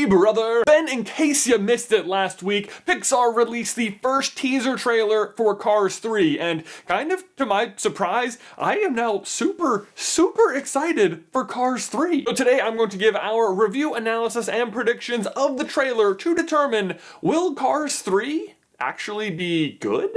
Hey brother! Ben, in case you missed it last week, Pixar released the first teaser trailer for Cars 3, and kind of to my surprise, I am now super excited for Cars 3. So today I'm going to give our review, analysis, and predictions of the trailer to determine, will Cars 3 actually be good?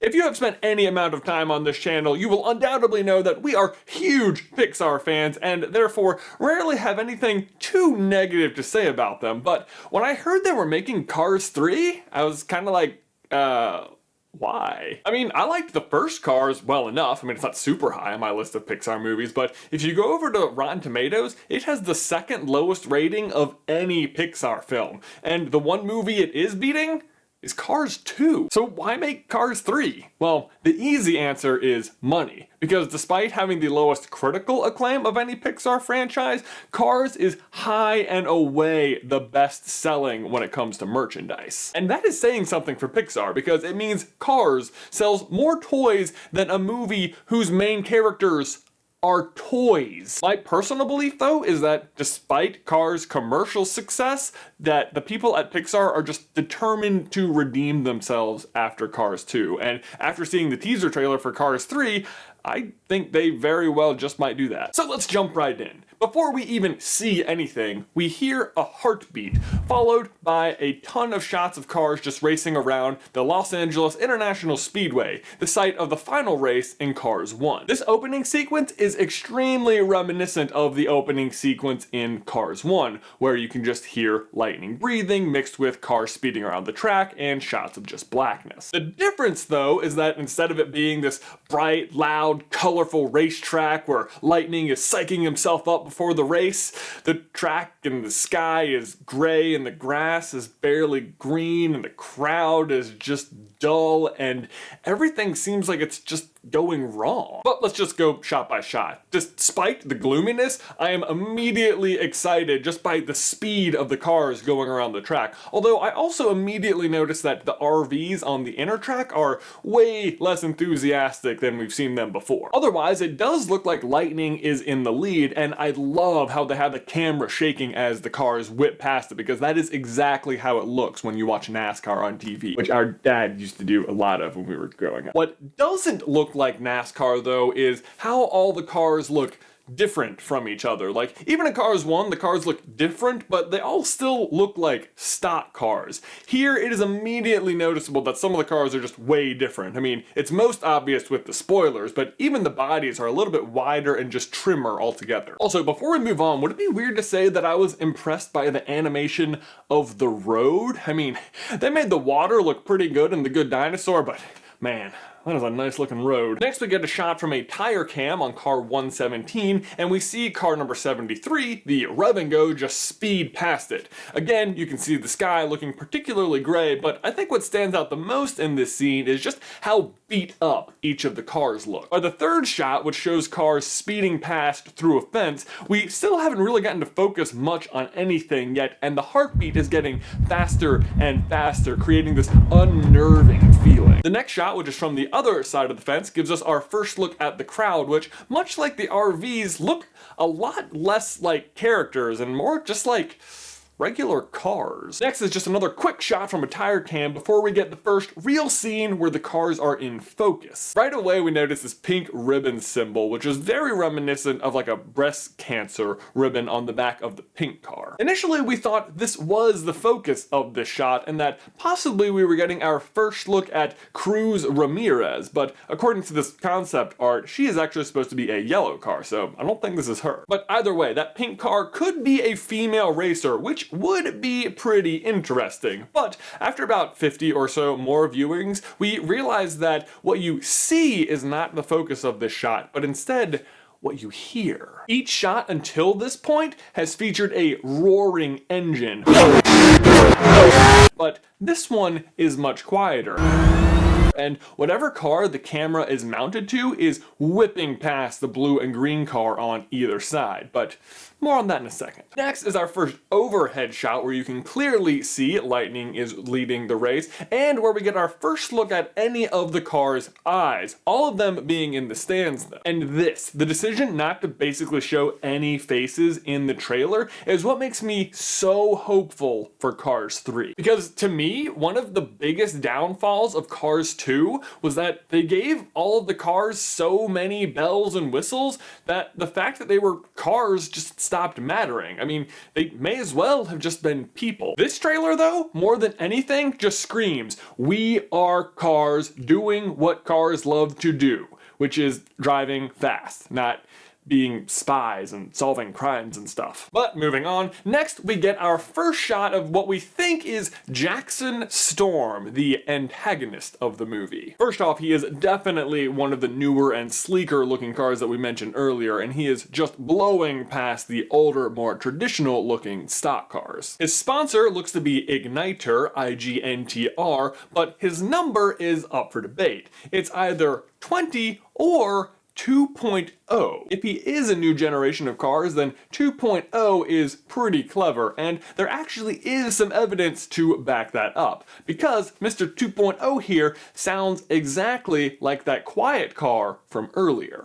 If you have spent any amount of time on this channel, you will undoubtedly know that we are huge Pixar fans and therefore rarely have anything too negative to say about them. But when I heard they were making Cars 3, I was kind of like, why? I mean, I liked the first Cars well enough. I mean, it's not super high on my list of Pixar movies, but if you go over to Rotten Tomatoes, it has the second lowest rating of any Pixar film. And the one movie it is beating is Cars 2. So why make Cars 3? Well, the easy answer is money. Because despite having the lowest critical acclaim of any Pixar franchise, Cars is high and away the best selling when it comes to merchandise. And that is saying something for Pixar, because it means Cars sells more toys than a movie whose main characters are toys. My personal belief, though, is that despite Cars' commercial success, that the people at Pixar are just determined to redeem themselves after Cars 2. And after seeing the teaser trailer for Cars 3, I think they very well just might do that. So let's jump right in. Before we even see anything, we hear a heartbeat, followed by a ton of shots of cars just racing around the Los Angeles International Speedway, the site of the final race in Cars 1. This opening sequence is extremely reminiscent of the opening sequence in Cars 1, where you can just hear lightning breathing mixed with cars speeding around the track and shots of just blackness. The difference, though, is that instead of it being this bright, loud, colorful racetrack where lightning is psyching himself up before the race, the track and the sky is gray and the grass is barely green and the crowd is just dull and everything seems like it's just going wrong. But let's just go shot by shot. Despite the gloominess, I am immediately excited just by the speed of the cars going around the track. Although I also immediately noticed that the RVs on the inner track are way less enthusiastic than we've seen them before. Otherwise, it does look like lightning is in the lead, and I love how they have the camera shaking as the cars whip past it, because that is exactly how it looks when you watch NASCAR on TV, which our dad used to do a lot of when we were growing up. What doesn't look like NASCAR, though, is how all the cars look different from each other. Like, even in Cars 1, the cars look different, but they all still look like stock cars. Here, it is immediately noticeable that some of the cars are just way different. I mean, it's most obvious with the spoilers, but even the bodies are a little bit wider and just trimmer altogether. Also, before we move on, would it be weird to say that I was impressed by the animation of the road? I mean, they made the water look pretty good in The Good Dinosaur, but man, that is a nice looking road. Next we get a shot from a tire cam on car 117, and we see car number 73, the Rev and Go, just speed past it. Again, you can see the sky looking particularly gray, but I think what stands out the most in this scene is just how beat up each of the cars look. By the third shot, which shows cars speeding past through a fence, we still haven't really gotten to focus much on anything yet, and the heartbeat is getting faster and faster, creating this unnerving feeling. The next shot, which is from the other side of the fence, gives us our first look at the crowd, which, much like the RVs, look a lot less like characters and more just like regular cars. Next is just another quick shot from a tire cam before we get the first real scene where the cars are in focus. Right away we notice this pink ribbon symbol, which is very reminiscent of like a breast cancer ribbon on the back of the pink car. Initially we thought this was the focus of this shot and that possibly we were getting our first look at Cruz Ramirez, but according to this concept art, she is actually supposed to be a yellow car, so I don't think this is her. But either way, that pink car could be a female racer, which would be pretty interesting. But after about 50 or so more viewings, we realized that what you see is not the focus of this shot, but instead what you hear. Each shot until this point has featured a roaring engine, but this one is much quieter. and whatever car the camera is mounted to is whipping past the blue and green car on either side, but more on that in a second. Next is our first overhead shot where you can clearly see Lightning is leading the race, and where we get our first look at any of the car's eyes, all of them being in the stands though. And the decision not to basically show any faces in the trailer is what makes me so hopeful for Cars 3. Because to me, one of the biggest downfalls of Cars 2 was that they gave all of the cars so many bells and whistles that the fact that they were cars just stopped mattering. I mean, they may as well have just been people. This trailer though, more than anything, just screams, we are cars doing what cars love to do, which is driving fast, not being spies and solving crimes and stuff. But moving on, next we get our first shot of what we think is Jackson Storm, the antagonist of the movie. First off, he is definitely one of the newer and sleeker looking cars that we mentioned earlier, and he is just blowing past the older, more traditional looking stock cars. His sponsor looks to be Igniter, IGNTR, but his number is up for debate. It's either 20 or 2.0. If he is a new generation of cars, then 2.0 is pretty clever, and there actually is some evidence to back that up, because Mr. 2.0 here sounds exactly like that quiet car from earlier.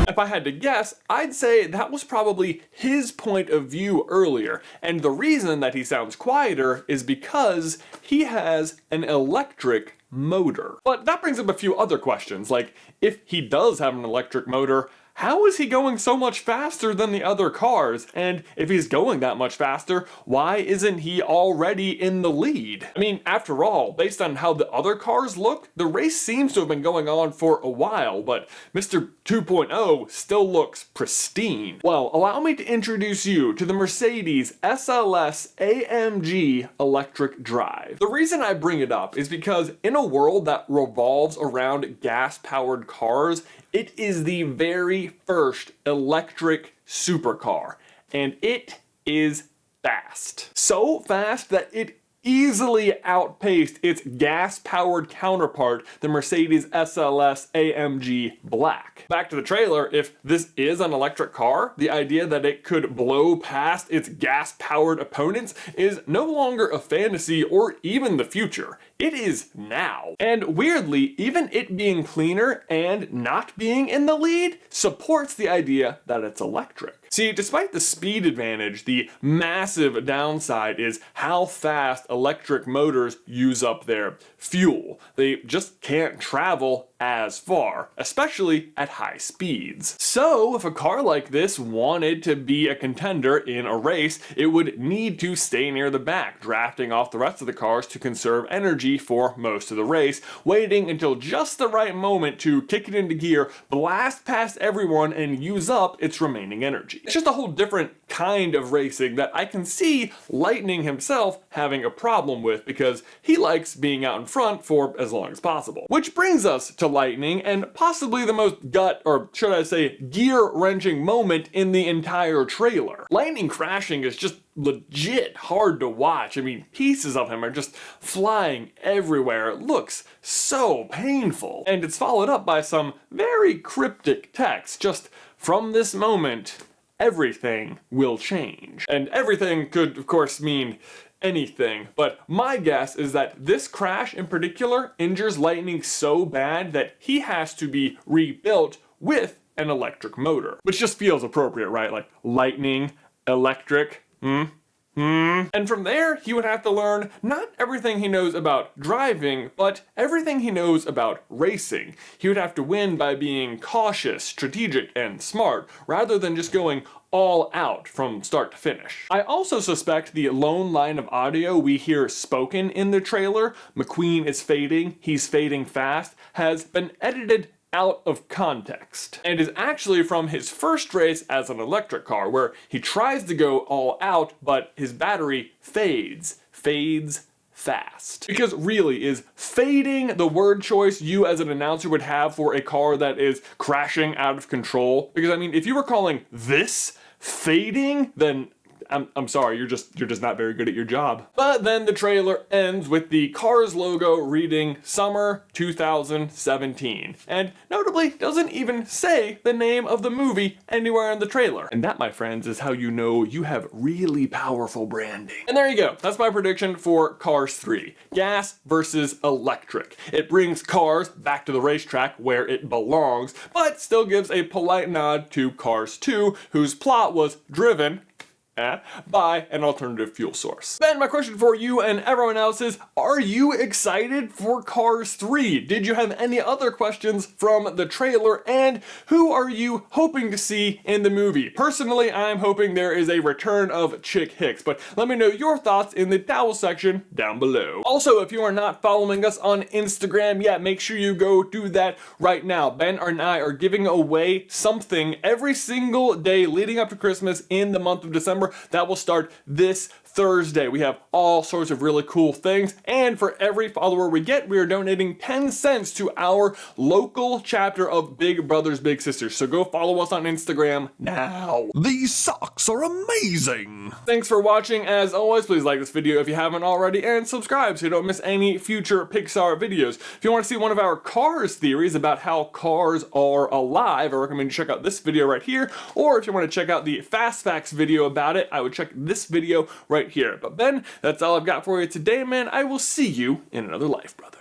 If I had to guess, I'd say that was probably his point of view earlier, and the reason that he sounds quieter is because he has an electric motor. But that brings up a few other questions, like if he does have an electric motor, how is he going so much faster than the other cars? And if he's going that much faster, why isn't he already in the lead? I mean, after all, based on how the other cars look, the race seems to have been going on for a while, but Mr. 2.0 still looks pristine. Well, allow me to introduce you to the Mercedes SLS AMG electric drive. The reason I bring it up is because in a world that revolves around gas-powered cars, it is the very first electric supercar, and it is fast. So fast that it easily outpaced its gas-powered counterpart, the Mercedes SLS AMG Black. Back to the trailer, if this is an electric car, the idea that it could blow past its gas-powered opponents is no longer a fantasy or even the future. It is now. And weirdly, even it being cleaner and not being in the lead supports the idea that it's electric. See, despite the speed advantage, the massive downside is how fast electric motors use up their fuel. They just can't travel as far, especially at high speeds. So if a car like this wanted to be a contender in a race, it would need to stay near the back, drafting off the rest of the cars to conserve energy for most of the race, waiting until just the right moment to kick it into gear, blast past everyone, and use up its remaining energy. It's just a whole different kind of racing that I can see Lightning himself having a problem with, because he likes being out in front for as long as possible. Which brings us to Lightning and possibly the most or should I say gear-wrenching moment in the entire trailer. Lightning crashing is just legit hard to watch. I mean, pieces of him are just flying everywhere. It looks so painful. And it's followed up by some very cryptic text, just from this moment, everything will change. And everything could, of course, mean anything, but my guess is that this crash in particular injures Lightning so bad that he has to be rebuilt with an electric motor. Which just feels appropriate, right? Like Lightning, electric, And from there, he would have to learn not everything he knows about driving, but everything he knows about racing. He would have to win by being cautious, strategic, and smart, rather than just going all out from start to finish. I also suspect the lone line of audio we hear spoken in the trailer, McQueen is fading, he's fading fast, has been edited out of context, and is actually from his first race as an electric car, where he tries to go all out, but his battery fades fast. Because really, is fading the word choice you as an announcer would have for a car that is crashing out of control? Because I mean, if you were calling this fading, then I'm sorry, you're just not very good at your job. But then the trailer ends with the Cars logo reading Summer 2017, and notably doesn't even say the name of the movie anywhere in the trailer. And that, my friends, is how you know you have really powerful branding. And there you go. That's my prediction for Cars 3. Gas versus electric. It brings Cars back to the racetrack where it belongs, but still gives a polite nod to Cars 2, whose plot was driven by an alternative fuel source. Ben, my question for you and everyone else is, are you excited for Cars 3? Did you have any other questions from the trailer? And who are you hoping to see in the movie? Personally, I'm hoping there is a return of Chick Hicks, but let me know your thoughts in the towel section down below. Also, if you are not following us on Instagram yet, make sure you go do that right now. Ben and I are giving away something every single day leading up to Christmas in the month of December. That will start this Thursday. We have all sorts of really cool things, and for every follower we get, we are donating 10 cents to our local chapter of Big Brothers Big Sisters. So go follow us on Instagram now. These socks are amazing! Thanks for watching. As always, please like this video if you haven't already, and subscribe so you don't miss any future Pixar videos. If you want to see one of our Cars theories about how cars are alive, I recommend you check out this video right here, or if you want to check out the Fast Facts video about it, I would check this video right here. But Ben, that's all I've got for you today, man. I will see you in another life, brother.